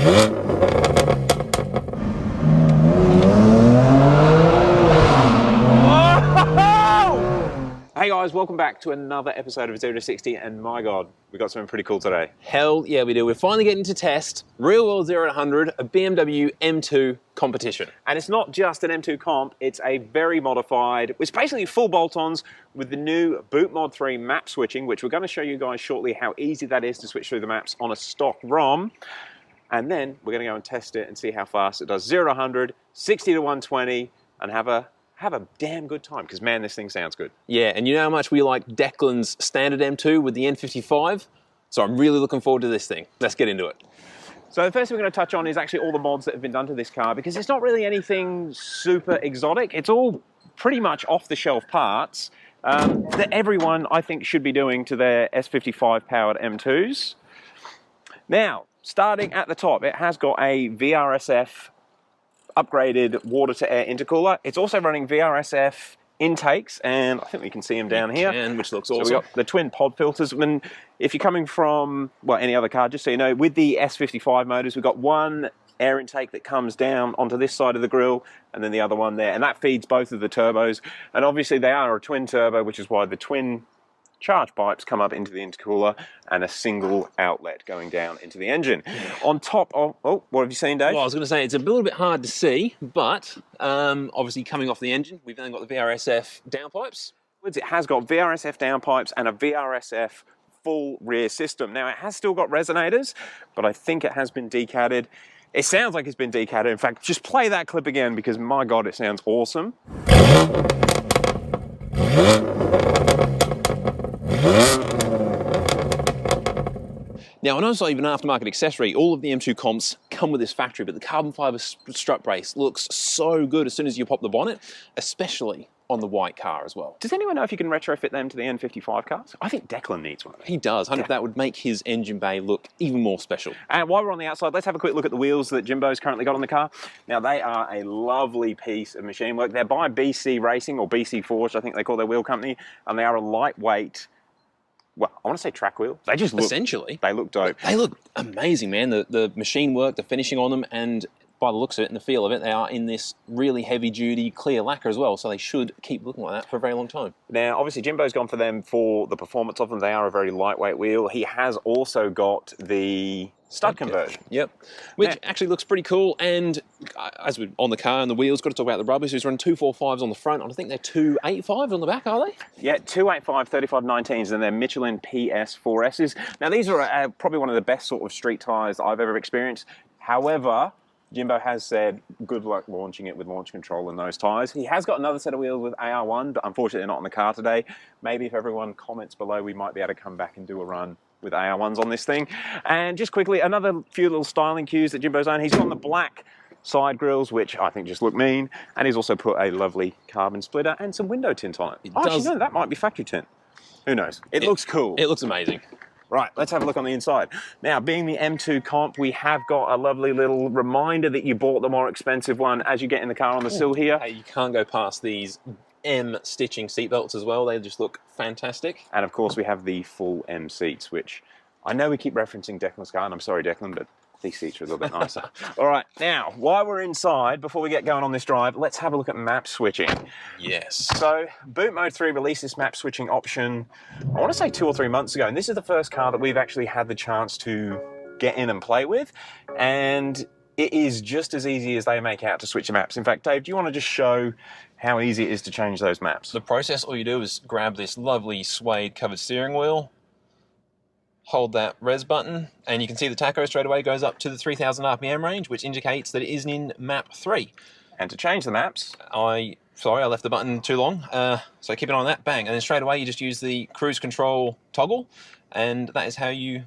Hey guys, welcome back to another episode of 0 to 60, and my god, we got something pretty cool today. Hell yeah, we do. We're finally getting to test real world 0 to 100, a BMW M2 Competition. And it's not just an M2 Comp, it's a very modified, it's basically full bolt-ons with the new BM3 map switching, which we're going to show you guys shortly how easy that is to switch through the maps on a stock ROM. And then we're going to go and test it and see how fast it does 0 to 100, 60 to 120, and have a damn good time, because man, this thing sounds good. Yeah, and you know how much we like Declan's standard M2 with the N55? So I'm really looking forward to this thing. Let's get into it. So the first thing we're going to touch on is actually all the mods that have been done to this car, because it's not really anything super exotic. It's all pretty much off-the-shelf parts that everyone, I think, should be doing to their S55 powered M2s. Now, starting at the top, it has got a VRSF upgraded water-to-air intercooler. It's also running VRSF intakes, and I think we can see them down here. Which looks awesome. So we've got the twin pod filters. And if you're coming from, well, any other car, just so you know, with the S55 motors, we've got one air intake that comes down onto this side of the grille, and then the other one there, and that feeds both of the turbos. And obviously they are a twin turbo, which is why the twin charge pipes come up into the intercooler and a single outlet going down into the engine. On top of, oh, what have you seen, Dave? Well, I was going to say, it's a little bit hard to see, but obviously coming off the engine, we've then got the VRSF downpipes. It has got VRSF downpipes and a VRSF full rear system. Now, it has still got resonators, but I think it has been decatted. It sounds like it's been decatted. In fact, just play that clip again, because my God, it sounds awesome. Now, I know it's not even an aftermarket accessory. All of the M2 comps come with this factory, but the carbon fiber strut brace looks so good as soon as you pop the bonnet, especially on the white car as well. Does anyone know if you can retrofit them to the N55 cars? I think Declan needs one. He does. I wonder if that would make his engine bay look even more special. And while we're on the outside, let's have a quick look at the wheels that Jimbo's currently got on the car. Now, they are a lovely piece of machine work. They're by BC Racing, or BC Forged, I think they call their wheel company, and they are a lightweight, well, I want to say track wheel. They just look, essentially, they look dope. They look amazing, man. The machine work, the finishing on them, and by the looks of it and the feel of it, they are in this really heavy-duty clear lacquer as well, so they should keep looking like that for a very long time. Now, obviously, Jimbo's gone for them for the performance of them. They are a very lightweight wheel. He has also got the stud conversion. Yep, which actually looks pretty cool. And as we're on the car and the wheels, got to talk about the rubber. So he's running 245s on the front, and I think they're 285s on the back, are they? Yeah, 285 3519s, and they're Michelin PS4Ss. Now, these are probably one of the best sort of street tyres I've ever experienced. However, Jimbo has said good luck launching it with launch control in those tyres. He has got another set of wheels with AR1, but unfortunately not on the car today. Maybe if everyone comments below, we might be able to come back and do a run with AR1s on this thing. And just quickly, another few little styling cues that Jimbo's own. He's got the black side grills, which I think just look mean, and he's also put a lovely carbon splitter and some window tint on it. Actually, no, that might be factory tint. Who knows? It looks cool. It looks amazing. Right, let's have a look on the inside. Now, being the M2 Comp, we have got a lovely little reminder that you bought the more expensive one as you get in the car on the sill here. Hey, you can't go past these M stitching seatbelts as well. They just look fantastic. And of course, we have the full M seats, which I know we keep referencing Declan's car, and I'm sorry, Declan, but these seats are a little bit nicer. All right, now, while we're inside, before we get going on this drive, let's have a look at map switching. Yes. So, BM3 released this map switching option, I want to say 2 or 3 months ago, and this is the first car that we've actually had the chance to get in and play with, and it is just as easy as they make out to switch the maps. In fact, Dave, do you want to just show how easy it is to change those maps? The process, all you do is grab this lovely suede covered steering wheel, hold that res button, and you can see the tacho straight away goes up to the 3000 RPM range, which indicates that it is in map 3. And to change the maps, sorry, I left the button too long, so keep it on that, bang, and then straight away you just use the cruise control toggle, and that is how you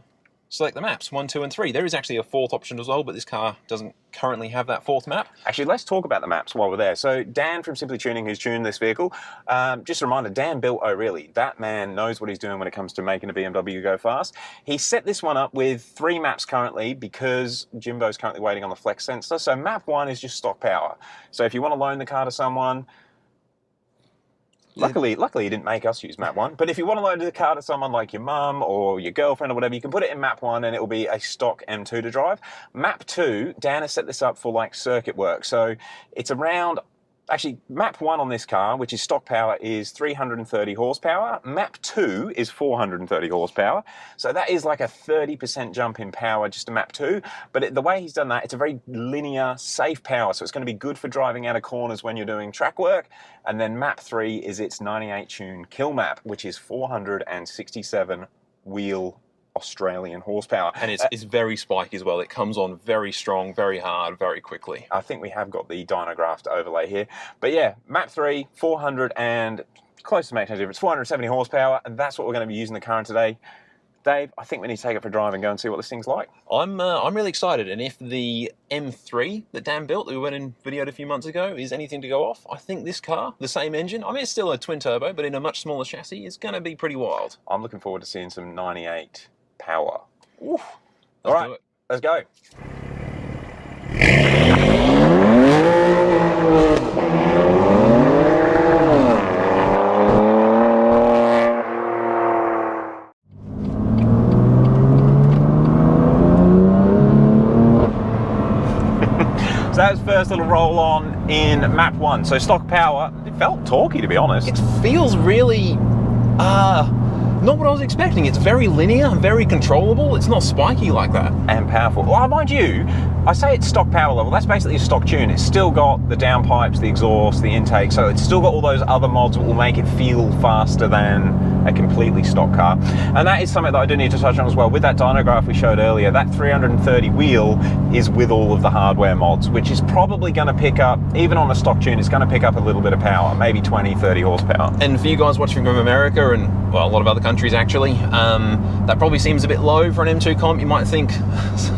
select the maps, 1, 2, and 3. There is actually a 4th option as well, but this car doesn't currently have that 4th map. Actually, let's talk about the maps while we're there. So Dan from Simply Tuning, who's tuned this vehicle, just a reminder, Dan built O'Reilly. That man knows what he's doing when it comes to making a BMW go fast. He set this one up with 3 maps currently because Jimbo's currently waiting on the flex sensor. So map 1 is just stock power. So if you want to loan the car to someone, Luckily, he didn't make us use map 1. But if you want to loan the car to someone like your mum or your girlfriend or whatever, you can put it in map 1 and it will be a stock M2 to drive. Map 2, Dan has set this up for like circuit work. So it's around... Actually, map 1 on this car, which is stock power, is 330 horsepower. Map 2 is 430 horsepower. So that is like a 30% jump in power just to map 2. But the way he's done that, it's a very linear, safe power. So it's going to be good for driving out of corners when you're doing track work. And then map 3 is its 98 tune kill map, which is 467 wheel Australian horsepower. And it's very spiky as well. It comes on very strong, very hard, very quickly. I think we have got the dynograph to overlay here. But yeah, map 3, 400 and close to making a difference, 470 horsepower, and that's what we're going to be using the car in today. Dave, I think we need to take it for a drive and go and see what this thing's like. I'm really excited, and if the M3 that Dan built, that we went and videoed a few months ago, is anything to go off, I think this car, the same engine, I mean it's still a twin turbo, but in a much smaller chassis, is going to be pretty wild. I'm looking forward to seeing some 98 power. Oof. All right, let's go. So that was first little roll on in map 1. So stock power, it felt torquey to be honest. It feels really, not what I was expecting. It's very linear, very controllable. It's not spiky like that. And powerful. Well, mind you, I say it's stock power level. That's basically a stock tune. It's still got the downpipes, the exhaust, the intake. So it's still got all those other mods that will make it feel faster than a completely stock car. And that is something that I do need to touch on as well. With that dynograph we showed earlier, that 330 wheel is with all of the hardware mods, which is probably going to pick up, even on a stock tune, it's going to pick up a little bit of power, maybe 20, 30 horsepower. And for you guys watching from America and, well, a lot of other countries actually, that probably seems a bit low for an M2 comp. You might think,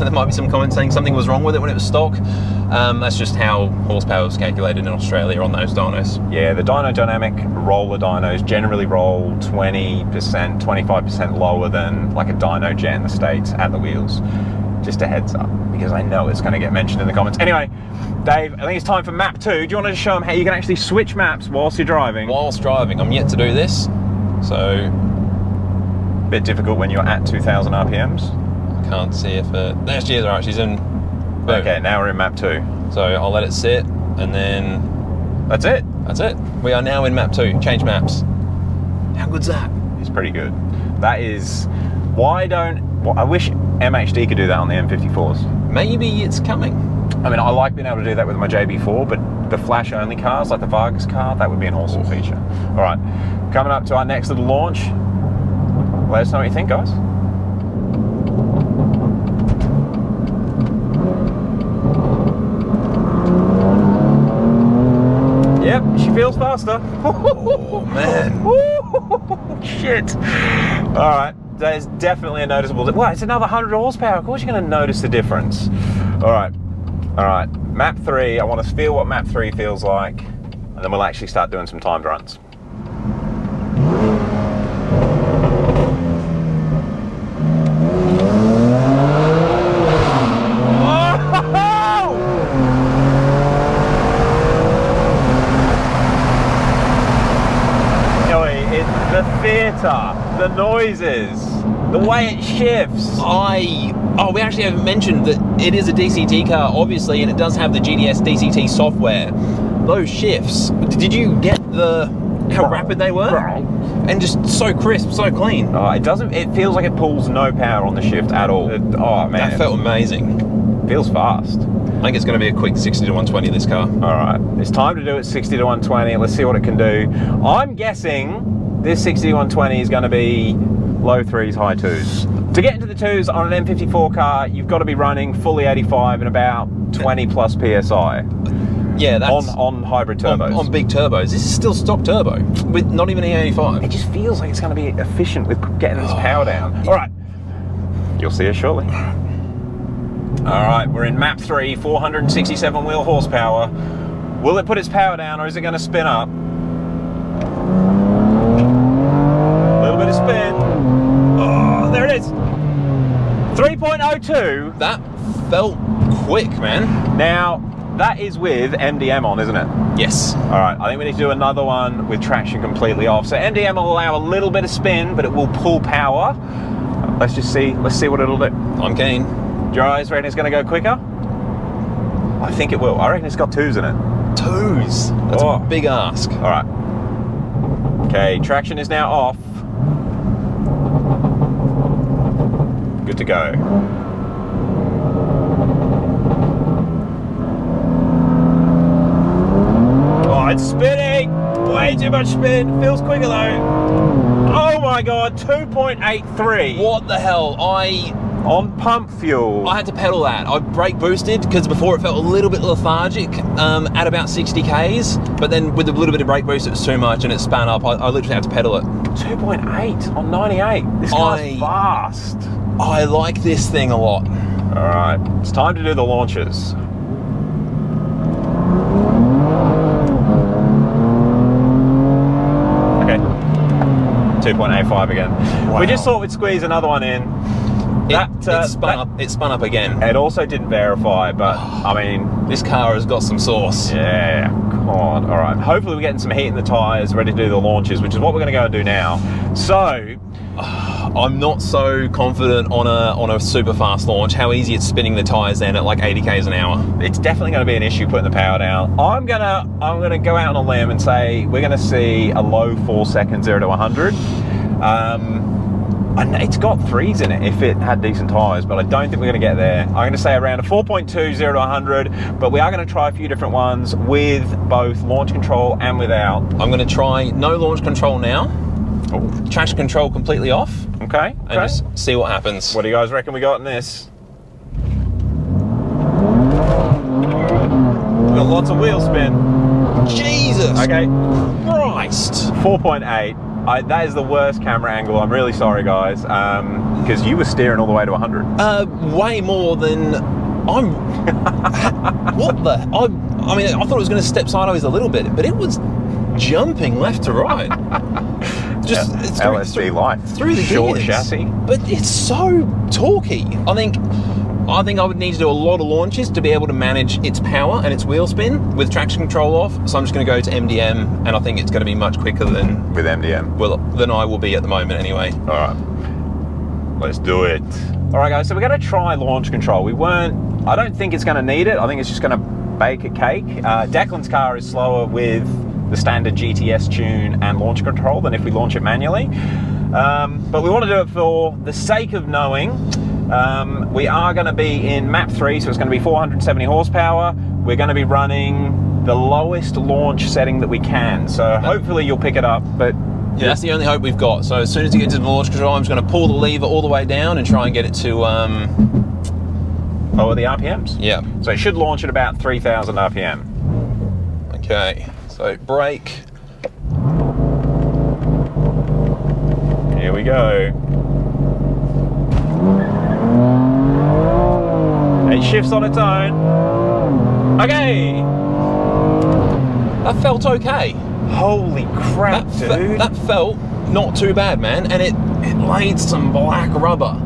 there might be some comments saying something was wrong with it when it was stock. That's just how horsepower is calculated in Australia on those dynos. Yeah, the dyno dynamic roller dynos generally roll 20%, 25% lower than like a dyno jet in the States at the wheels. Just a heads up, because I know it's going to get mentioned in the comments. Anyway, Dave, I think it's time for map 2. Do you want to show them how you can actually switch maps whilst you're driving? Whilst driving, I'm yet to do this, so... Bit difficult when you're at 2,000 RPMs. I can't see if there she is. Alright, she's in. Boom. Okay, now we're in map 2. So I'll let it sit, and then... That's it. That's it. We are now in map 2. Change maps. How good's that? It's pretty good. That is... Why don't... Well, I wish MHD could do that on the M54s. Maybe it's coming. I mean, I like being able to do that with my JB4, but the flash-only cars, like the Vargas car, that would be an awesome feature. All right, coming up to our next little launch. Let us know what you think, guys. Yep, she feels faster. Oh, man. Shit. All right, there's definitely a noticeable... Well, it's another 100 horsepower. Of course you're going to notice the difference. All right. Map 3, I want to feel what map 3 feels like, and then we'll actually start doing some timed runs. The theatre, the noises, the way it shifts. We actually haven't mentioned that it is a DCT car, obviously, and it does have the GDS DCT software. Those shifts, did you get how rapid they were? And just so crisp, so clean. It feels like it pulls no power on the shift at all. Oh man. That felt amazing. Feels fast. I think it's going to be a quick 60 to 120 this car. All right, it's time to do it 60 to 120. Let's see what it can do. I'm guessing this 60 to 120 is going to be low 3s, high 2s. To get into the 2s on an M54 car, you've got to be running fully 85 and about 20 plus PSI. Yeah, that's... On hybrid turbos. On big turbos. This is still stock turbo, with not even E85. It just feels like it's going to be efficient with getting this power down. Yeah. All right, you'll see it shortly. All right, we're in map 3, 467 wheel horsepower. Will it put its power down, or is it going to spin up? A little bit of spin. Oh, there it is. 3.02. That felt quick, man. Now, that is with MDM on, isn't it? Yes. All right, I think we need to do another one with traction completely off. So MDM will allow a little bit of spin, but it will pull power. Let's see what it'll do. I'm keen. Do you guys reckon it's going to go quicker? I think it will. I reckon it's got 2s in it. 2s? That's a big ask. All right. Okay, traction is now off. Good to go. Oh, it's spinning! Way too much spin. Feels quicker though. Oh my god, 2.83. What the hell? On pump fuel. I had to pedal that. I brake boosted because before it felt a little bit lethargic at about 60 Ks, but then with a little bit of brake boost it was too much and it span up. I literally had to pedal it. 2.8 on 98. This car's fast. I like this thing a lot. All right, it's time to do the launches. Okay, 2.85 again. Wow. We just thought we'd squeeze another one in. It spun up again. It also didn't verify, but I mean, this car has got some sauce. Yeah, God. All right. Hopefully, we're getting some heat in the tyres, ready to do the launches, which is what we're going to go and do now. So, I'm not so confident on a super fast launch. How easy it's spinning the tyres then at like 80 Ks an hour. It's definitely going to be an issue putting the power down. I'm gonna go out on a limb and say we're going to see a low 4-second 0 to 100. And it's got 3s in it if it had decent tyres, but I don't think we're going to get there. I'm going to say around a 4.2, 0 to 100, but we are going to try a few different ones with both launch control and without. I'm going to try no launch control now. Oh. Traction control completely off. Okay. And just see what happens. What do you guys reckon we got in this? We've got lots of wheel spin. Jesus! Okay. Christ! 4.8. That is the worst camera angle. I'm really sorry, guys, because you were steering all the way to 100. Way more than I'm. What the? I mean, I thought it was going to step sideways a little bit, but it was jumping left to right. Just LSD life through the short gears. chassis. But it's so torquey. I think I would need to do a lot of launches to be able to manage its power and its wheel spin with traction control off. So I'm just going to go to MDM, and I think it's going to be much quicker than with MDM. Well, than I will be at the moment anyway. All right, let's do it. All right, guys. So we're going to try launch control. I don't think it's going to need it. I think it's just going to bake a cake. Declan's car is slower with the standard GTS tune and launch control than if we launch it manually. But we want to do it for the sake of knowing. We are going to be in map 3, so it's going to be 470 horsepower. We're going to be running the lowest launch setting that we can, so hopefully you'll pick it up. But yeah, that's the only hope we've got. So as soon as you get to the launch control, I'm just going to pull the lever all the way down and try and get it to lower the RPMs. Yeah. So it should launch at about 3,000 RPM. Okay, so brake. Here we go. It shifts on its own. Okay. That felt okay. Holy crap, dude. That felt not too bad, man. And it laid some black rubber.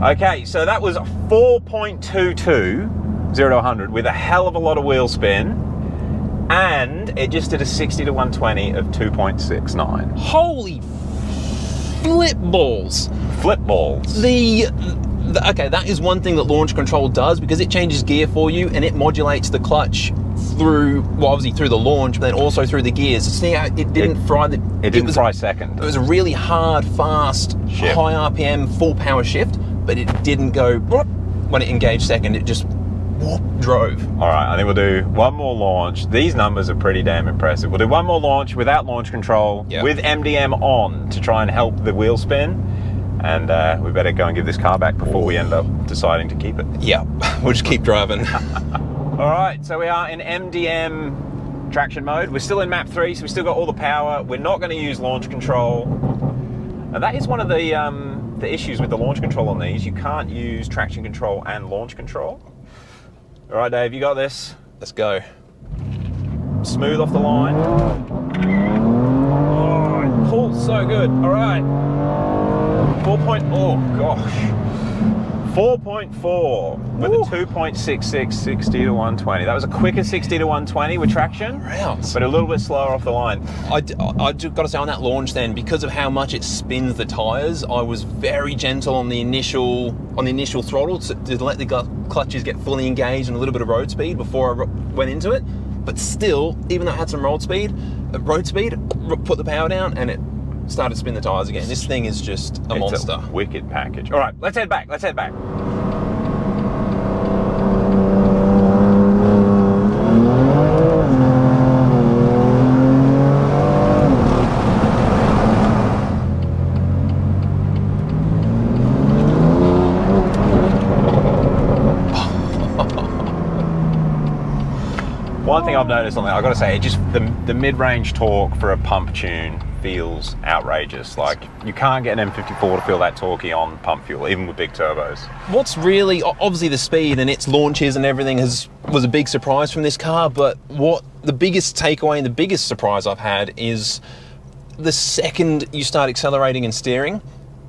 Okay, so that was 4.22, 0 to 100, with a hell of a lot of wheel spin. And it just did a 60 to 120 of 2.69. Holy flip balls. Flip balls. Okay, that is one thing that launch control does, because it changes gear for you and it modulates the clutch through, well, obviously through the launch, but then also through the gears. See how it didn't fry the... It didn't fry second. It was a really hard, fast, shift. High RPM, full power shift, but it didn't go when it engaged second. It just drove. All right, I think we'll do one more launch. These numbers are pretty damn impressive. We'll do one more launch without launch control, with MDM on to try and help the wheel spin. And we better go and give this car back before we end up deciding to keep it. Yeah, we'll just keep driving. All right, so we are in MDM traction mode. We're still in map 3, so we've still got all the power. We're not going to use launch control. Now that is one of the issues with the launch control on these. You can't use traction control and launch control. All right, Dave, you got this. Let's go. Smooth off the line. Oh, it pulls so good. All right. 4. Oh gosh. 4.4 with a 2.66 60 to 120. That was a quicker 60 to 120 with traction, but a little bit slower off the line. I got to say, on that launch then, because of how much it spins the tyres, I was very gentle on the initial throttle to let the clutches get fully engaged and a little bit of road speed before I went into it. But still, even though I had some road speed, put the power down and it started to spin the tyres again. This thing is just a monster. A wicked package. All right, let's head back. One thing I've noticed on that, I've got to say, the mid-range torque for a pump tune feels outrageous. Like, you can't get an M54 to feel that torquey on pump fuel, even with big turbos. What's really, obviously the speed and its launches and everything was a big surprise from this car, but what the biggest takeaway and the biggest surprise I've had is the second you start accelerating and steering,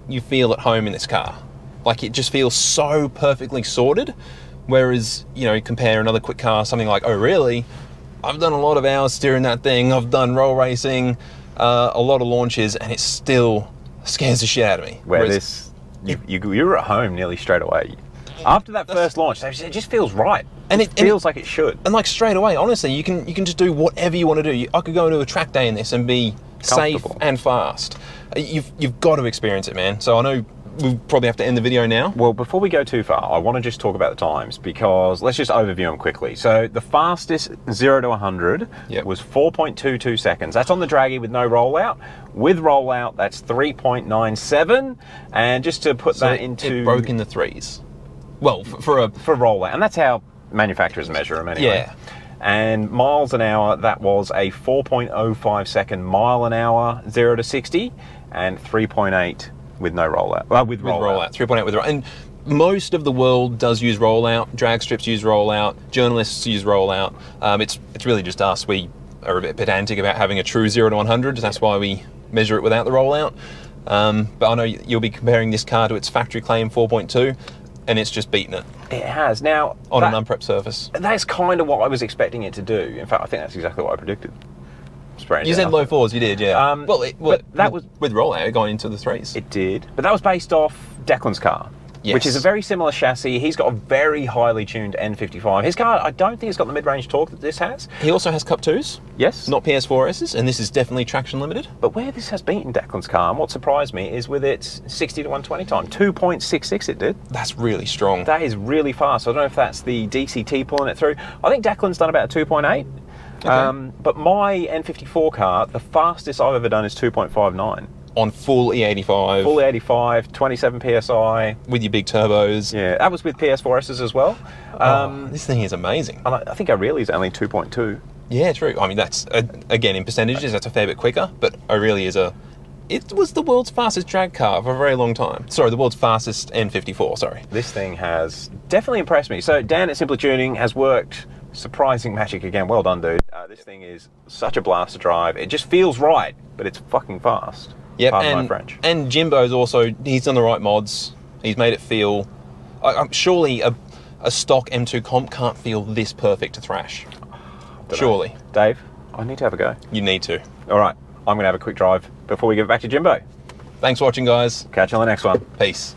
you feel at home in this car. Like, it just feels so perfectly sorted. Whereas, you know, compare another quick car, something like, oh really? I've done a lot of hours steering that thing, I've done roll racing, a lot of launches, and it still scares the shit out of me. Whereas you're at home nearly straight away. After that first launch, it just feels right. And it feels like it should. And like straight away, honestly, you can just do whatever you want to do. I could go into a track day in this and be safe and fast. You've got to experience it, man. So I know we'll probably have to end the video now. Well, before we go too far, I want to just talk about the times, because let's just overview them quickly. So the fastest 0 to 100 was 4.22 seconds. That's on the draggy with no rollout. With rollout, that's 3.97. And just to put that into... It broke in the threes. Well, for rollout. And that's how manufacturers measure them anyway. Yeah. And miles an hour, that was a 4.05 second mile an hour 0 to 60, and 3.8 with no rollout. Well, with rollout. 3.8 with rollout. And most of the world does use rollout. Drag strips use rollout. Journalists use rollout. It's really just us. We are a bit pedantic about having a true 0 to 100. That's why we measure it without the rollout. But I know you'll be comparing this car to its factory claim 4.2, and it's just beaten it. It has. Now, on an unprepped surface. That's kind of what I was expecting it to do. In fact, I think that's exactly what I predicted. You said low fours, you did, yeah. But that was with rollout going into the threes. It did, but that was based off Declan's car, which is a very similar chassis. He's got a very highly tuned N55. His car, I don't think it's got the mid-range torque that this has. He also has Cup 2s. Yes. Not PS4Ss, and this is definitely traction limited. But where this has beaten Declan's car, and what surprised me, is with its 60 to 120 time. 2.66 it did. That's really strong. That is really fast. I don't know if that's the DCT pulling it through. I think Declan's done about 2.8. Okay. But my N54 car, the fastest I've ever done is 2.59. On full E85. Full E85, 27 PSI. With your big turbos. Yeah, that was with PS4Ss as well. This thing is amazing. And I think Aurelia's only 2.2. Yeah, true. I mean, that's, again, in percentages, that's a fair bit quicker, but Aurelia is it was the world's fastest drag car for a very long time. Sorry, the world's fastest N54, sorry. This thing has definitely impressed me. So Dan at Simply Tuning has worked surprising magic again. Well done, dude. This thing is such a blast to drive. It just feels right, but it's fucking fast. Yep, Pardon my French. And Jimbo's also, he's done the right mods. He's made it feel, surely a stock M2 comp can't feel this perfect to thrash. Surely. Dave, I need to have a go. You need to. All right, I'm going to have a quick drive before we give it back to Jimbo. Thanks for watching, guys. Catch you on the next one. Peace.